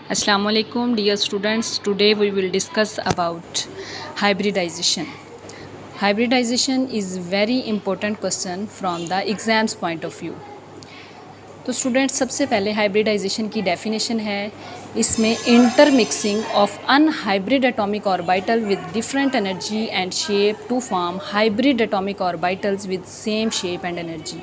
Assalamu alaikum dear students. Today we will discuss about hybridization. Hybridization is very important question from the exams point of view. तो students सबसे पहले hybridization की definition है, इसमें intermixing of unhybrid atomic orbital with different energy and shape to form hybrid atomic orbitals with same shape and energy.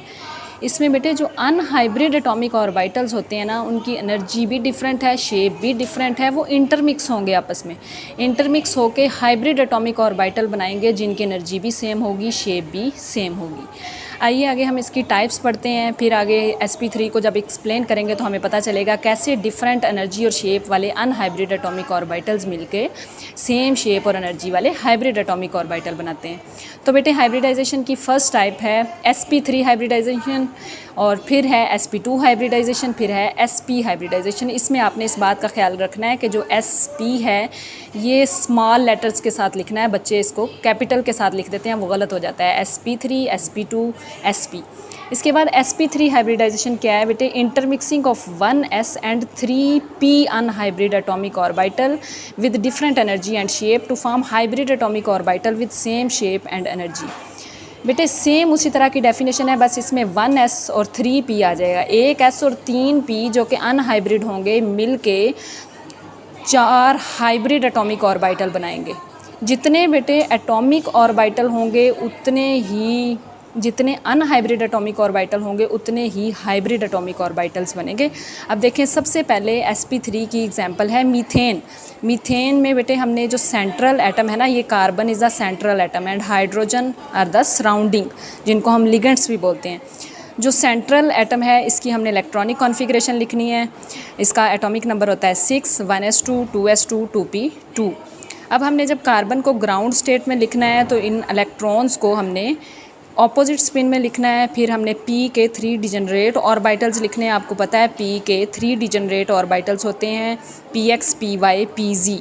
इसमें बेटे जो unhybrid atomic orbitals होते हैं ना, उनकी एनर्जी भी डिफरेंट है, शेप भी डिफरेंट है, वो इंटरमिक्स होंगे आपस में। इंटरमिक्स होके हाइब्रिड एटॉमिक ऑर्बिटल बनाएंगे जिनकी एनर्जी भी सेम होगी, शेप भी सेम होगी। आइए आगे हम इसकी टाइप्स पढ़ते हैं, फिर आगे sp3 को जब एक्सप्लेन करेंगे तो हमें पता चलेगा कैसे डिफरेंट एनर्जी और शेप वाले अनहाइब्रिड एटॉमिक ऑर्बिटल्स मिलके सेम शेप और एनर्जी वाले हाइब्रिड एटॉमिक ऑर्बिटल बनाते हैं। तो बेटे हाइब्रिडाइजेशन की फर्स्ट टाइप है sp3 हाइब्रिडाइजेशन, और फिर है sp2 हाइब्रिडाइजेशन, फिर है sp हाइब्रिडाइजेशन। इसमें आपने इस बात का ख्याल रखना है कि जो sp है ये स्मॉल लेटर्स के साथ लिखना है, बच्चे इसको कैपिटल के साथ लिख देते हैं, वो गलत हो जाता है। sp3 sp2 sp। इसके बाद sp3 हाइब्रिडाइजेशन क्या है बेटे? Intermixing of 1s and 3p unhybrid atomic orbital with different energy and shape to form hybrid atomic orbital with same shape and energy. बेटे सेम उसी तरह की डेफिनेशन है, बस इसमें 1s और 3p आ जाएगा। एक s और 3p जो कि अनहाइब्रिड होंगे मिल के 4 हाइब्रिड एटॉमिक ऑर्बिटल बनाएंगे। जितने बेटे एटॉमिक ऑर्बिटल होंगे उतने ही, जितने अनहाइब्रिड एटॉमिक ऑर्बिटल होंगे उतने ही हाइब्रिड एटॉमिक ऑर्बिटल्स बनेंगे। अब देखें, सबसे पहले sp3 की एग्जांपल है मीथेन। मीथेन में बेटे हमने जो सेंट्रल एटम है ना, ये carbon is the central atom and hydrogen are the surrounding, जिनको हम लिगेंड्स भी बोलते हैं। जो सेंट्रल एटम है इसकी हमने इलेक्ट्रॉनिक कॉन्फ़िगरेशन लिखनी है। इसका एटॉमिक नंबर होता है 6, 1s2 2s2 2p2। अब हमने जब कार्बन को ग्राउंड स्टेट में लिखना है तो इन इलेक्ट्रॉन्स को हमने ऑपोजिट स्पिन में लिखना है। फिर हमने p के 3 डिजनरेट ऑर्बिटल्स लिखने हैं। आपको पता है p के 3 डिजनरेट ऑर्बिटल्स होते हैं, px py pz।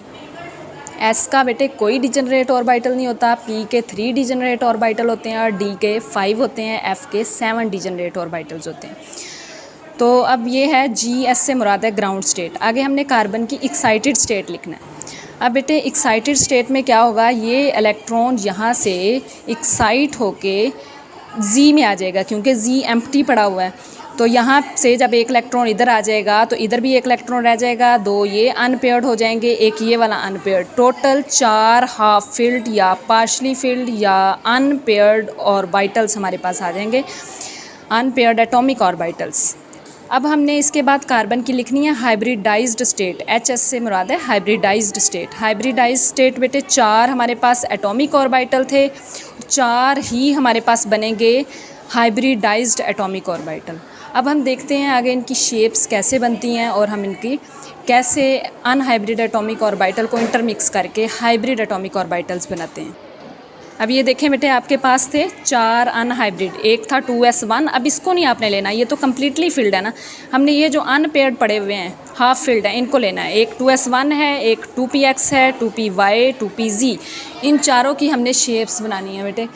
s का बेटे कोई डिजनरेट ऑर्बिटल नहीं होता, p के 3 डिजनरेट ऑर्बिटल होते हैं और d के 5 होते हैं, f के 7 डिजनरेट ऑर्बिटल्स होते हैं। तो अब ये है gs से मुराद है ग्राउंड स्टेट। आगे हमने कार्बन की एक्साइटेड स्टेट लिखना है। अब बेटे एक्साइटेड स्टेट में क्या होगा, ये इलेक्ट्रॉन यहाँ से एक्साइट होके Z में आ जाएगा, क्योंकि Z एम्प्टी पड़ा हुआ है। तो यहाँ से जब एक इलेक्ट्रॉन इधर आ जाएगा तो इधर भी एक इलेक्ट्रॉन रह जाएगा, 2 ये अनपेयर्ड हो जाएंगे, एक ये वाला अनपेयर्ड। टोटल 4 हाफ फिल्ड या पार्शली फिल्ड या अनपेयर्ड ऑर्बिटल्स हमारे पास आ जाएंगे, अनपेयर्ड एटॉमिक ऑर्बिटल्स। अब हमने इसके बाद कार्बन की लिखनी है हाइब्रिडाइज्ड स्टेट। HS से मुराद है हाइब्रिडाइज्ड स्टेट। हाइब्रिडाइज्ड स्टेट बेटे 4 हमारे पास एटॉमिक ऑर्बिटल थे, 4 ही हमारे पास बनेंगे हाइब्रिडाइज्ड एटॉमिक ऑर्बिटल। अब हम देखते हैं आगे इनकी शेप्स कैसे बनती हैं और हम इनकी कैसे अनहाइब्रिड एटॉमिक ऑर्बिटल को इंटरमिक्स करके हाइब्रिड एटॉमिक ऑर्बिटल्स बनाते हैं। अब ये देखें बेटे, आपके पास थे 4 अनहाइब्रिड, एक था 2s1। अब इसको नहीं आपने लेना, ये तो कम्प्लीटली फिल्ड है ना। हमने ये जो अनपेयर्ड पड़े हुए हैं, हाफ फिल्ड है, इनको लेना है। एक 2s1 है, एक 2px है, 2py 2pz। इन चारों की हमने शेप्स बनानी है बेटे।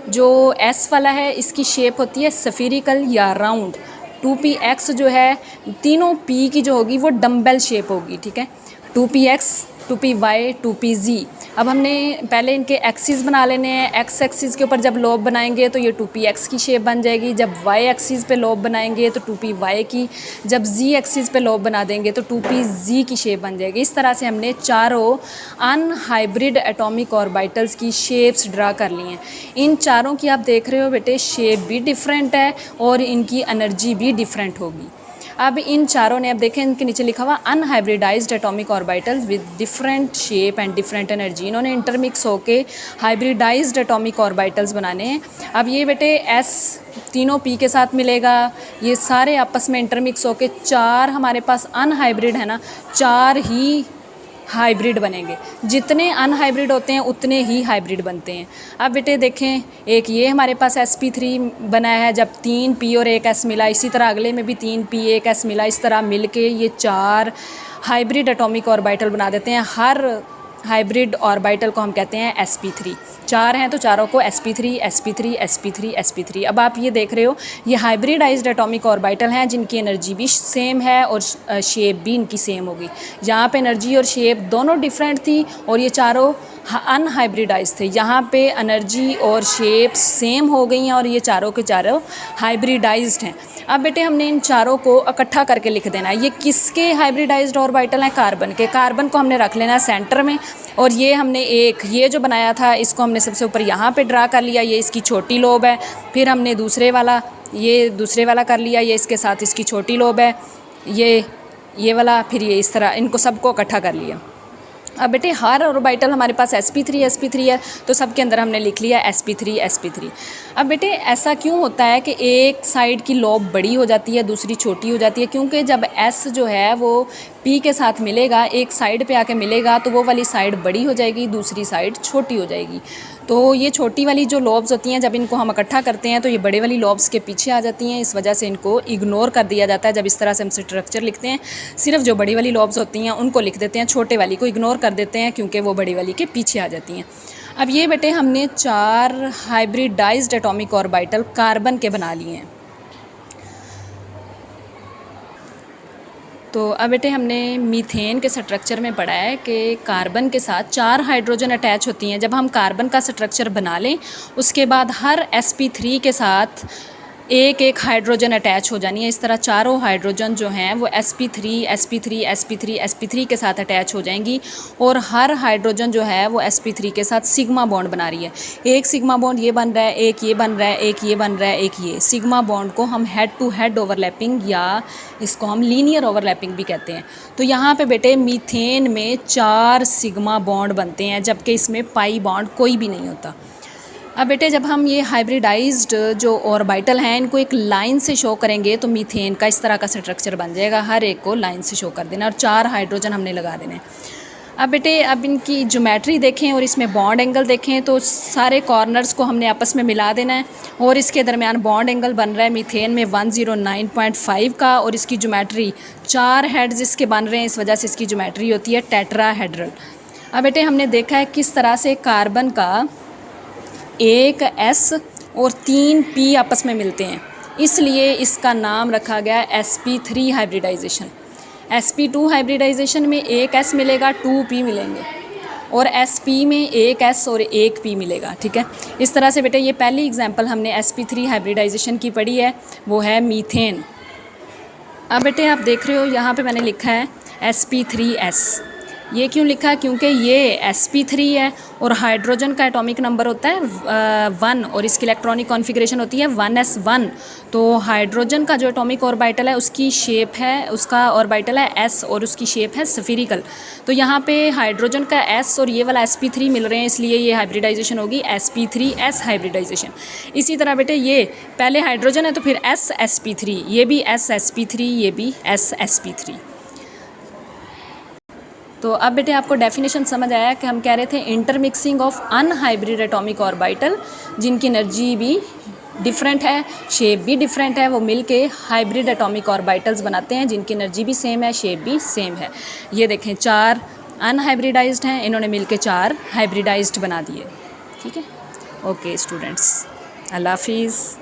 जो s वाला है इसकी शेप होती है सफीरिकल या राउंड। 2px जो है, तीनों p की जो होगी वो डम्बेल शेप होगी, ठीक है। 2px 2py 2pz। अब हमने पहले इनके एक्सिस बना लेने हैं। एक्स एक्सिस के ऊपर जब लोब बनाएंगे तो ये 2px की शेप बन जाएगी, जब वाई एक्सिस पे लोब बनाएंगे तो 2py की, जब z एक्सिस पे लोब बना देंगे तो 2pz की शेप बन जाएगी। इस तरह से हमने चारों अनहाइब्रिड एटॉमिक ऑर्बिटल्स की शेप्स ड्रा कर ली हैं। इन चारों की आप देख रहे हो बेटे, शेप भी डिफरेंट है और इनकी एनर्जी भी डिफरेंट होगी। अब इन चारों ने, अब देखें इनके नीचे लिखा हुआ unhybridised atomic orbitals with different shape and different energy. इन्होंने इंटरमिक्स होके हाइब्रिडाइज्ड एटॉमिक ऑर्बिटल्स बनाने हैं। अब ये बेटे s तीनों p के साथ मिलेगा, ये सारे आपस में इंटरमिक्स होके 4 हमारे पास अनहाइब्रिड है ना, 4 ही हाइब्रिड बनेंगे। जितने अनहाइब्रिड होते हैं उतने ही हाइब्रिड बनते हैं। अब बेटे देखें, एक ये हमारे पास sp3 बना है, जब 3p और 1s मिला, इसी तरह अगले में भी 3p 1s मिला, इस तरह मिल के ये 4 हाइब्रिड एटॉमिक ऑर्बिटल बना देते हैं। हर हाइब्रिड ऑर्बिटल को हम कहते हैं sp3। चार हैं तो चारों को sp3 sp3 sp3 sp3। अब आप ये देख रहे हो ये हाइब्रिडाइज्ड एटॉमिक ऑर्बिटल हैं जिनकी एनर्जी भी सेम है और शेप भी इनकी सेम होगी। यहाँ पे एनर्जी और शेप दोनों डिफरेंट थी और ये चारों अनहाइब्रिडाइज थे। यहाँ पे एनर्जी और शेप सेम हो गई हैं और ये चारों के चारों हाइब्रिडाइज्ड हैं। अब बेटे हमने इन चारों को इकट्ठा करके लिख देना है। ये किसके हाइब्रिडाइज्ड ऑर्बिटल हैं? कार्बन के। कार्बन को हमने रख लेना है सेंटर में और ये हमने ये जो बनाया था इसको हमने सबसे ऊपर यहाँ पे ड्रा कर लिया, ये इसकी छोटी लोब है। फिर हमने दूसरे वाला कर लिया, ये इसके साथ इसकी छोटी लोब है, ये वाला, फिर ये इस तरह इनको सबको इकट्ठा कर लिया। अब बेटे हर ऑर्बिटल हमारे पास sp3 है तो सब के अंदर हमने लिख लिया sp3। अब बेटे ऐसा क्यों होता है कि एक साइड की लोब बड़ी हो जाती है दूसरी छोटी हो जाती है? क्योंकि जब s जो है वो p के साथ मिलेगा, एक साइड पे आके मिलेगा तो वो वाली साइड बड़ी हो जाएगी, दूसरी साइड छोटी हो जाएगी। तो ये छोटी वाली जो लॉब्स होती हैं जब इनको हम इकट्ठा करते हैं तो ये बड़े वाली लॉब्स के पीछे आ जाती हैं। इस वजह से इनको इग्नोर कर दिया जाता है। जब इस तरह से हम स्ट्रक्चर लिखते हैं सिर्फ जो बड़ी वाली लॉब्स होती हैं उनको लिख देते हैं, छोटे वाली को इग्नोर कर देते हैं क्योंकि वो बड़ी वाली के पीछे आ जाती हैं। अब ये बेटे हमने 4 हाइब्रिडाइज्ड एटॉमिक ऑर्बिटल कार्बन के बना लिए हैं। तो अब बेटे हमने मीथेन के स्ट्रक्चर में पढ़ा है कि कार्बन के साथ 4 हाइड्रोजन अटैच होती हैं। जब हम कार्बन का स्ट्रक्चर बना लें उसके बाद हर sp3 के साथ एक हाइड्रोजन अटैच हो जानी है। इस तरह चारों हाइड्रोजन जो हैं वो sp3 के साथ अटैच हो जाएंगी और हर हाइड्रोजन जो है वो sp3 के साथ सिग्मा बॉन्ड बना रही है। एक सिग्मा बॉन्ड ये बन रहा है, एक ये बन रहा है, एक ये बन रहा है, एक ये। सिग्मा बॉन्ड को हम हेड टू हेड ओवरलैपिंग या इसको हम लीनियर ओवरलैपिंग भी कहते हैं। तो यहाँ पे बेटे मीथेन में 4 सिग्मा बॉन्ड बनते हैं जबकि इसमें पाई बॉन्ड कोई भी नहीं होता। अब बेटे जब हम ये हाइब्रिडाइज्ड जो ऑर्बिटल हैं इनको एक लाइन से शो करेंगे तो मीथेन का इस तरह का स्ट्रक्चर बन जाएगा। हर एक को लाइन से शो कर देना और 4 हाइड्रोजन हमने लगा देने। अब बेटे अब इनकी ज्योमेट्री देखें और इसमें बॉन्ड एंगल देखें तो सारे कॉर्नर्स को हमने आपस में मिला देना है और इसके दरमियान बॉन्ड एंगल बन रहा है मीथेन में 109.5 का और इसकी ज्योमेट्री 4 हेड्स इसके बन रहे हैं, इस वजह से इसकी ज्योमेट्री होती है टेट्राहेड्रल। अब बेटे हमने देखा है किस तरह से कार्बन का एक S और 3 P आपस में मिलते हैं, इसलिए इसका नाम रखा गया sp3 हाइब्रिडाइजेशन। sp2 हाइब्रिडाइजेशन में एक S मिलेगा, 2 P मिलेंगे और sp में एक S और एक P मिलेगा। ठीक है, इस तरह से बेटे ये पहली एग्जांपल हमने sp3 हाइब्रिडाइजेशन की पढ़ी है, वो है मीथेन। अब बेटे आप देख रहे हो यहाँ पे मैंने लिखा है sp3s। ये क्यों लिखा है? क्योंकि ये sp3 है और हाइड्रोजन का एटॉमिक नंबर होता है 1 और इसकी इलेक्ट्रॉनिक कॉन्फ़िगरेशन होती है 1s1। तो हाइड्रोजन का जो एटॉमिक ऑर्बिटल है उसकी शेप है, उसका ऑर्बिटल है s और उसकी शेप है स्फीरिकल। तो यहाँ पे हाइड्रोजन का s और ये वाला sp3 मिल रहे हैं, इसलिए ये हाइब्रिडाइजेशन होगी sp3s हाइब्रिडाइजेशन। इसी तरह बेटे ये पहले हाइड्रोजन है तो फिर sp3, ये भी sp3, ये भी sp3। तो अब बेटे आपको डेफिनेशन समझ आया कि हम कह रहे थे intermixing of unhybrid atomic orbital जिनकी एनर्जी भी डिफरेंट है, शेप भी डिफरेंट है, वो मिलके हाइब्रिड एटॉमिक ऑर्बिटल्स बनाते हैं जिनकी एनर्जी भी सेम है, शेप भी सेम है। ये देखें 4 अनहाइब्रिडाइज्ड हैं, इन्होंने मिलके 4 हाइब्रिडाइज्ड बना दिए। ठीक है, ओके स्टूडेंट्स, अल्लाह हाफिज़।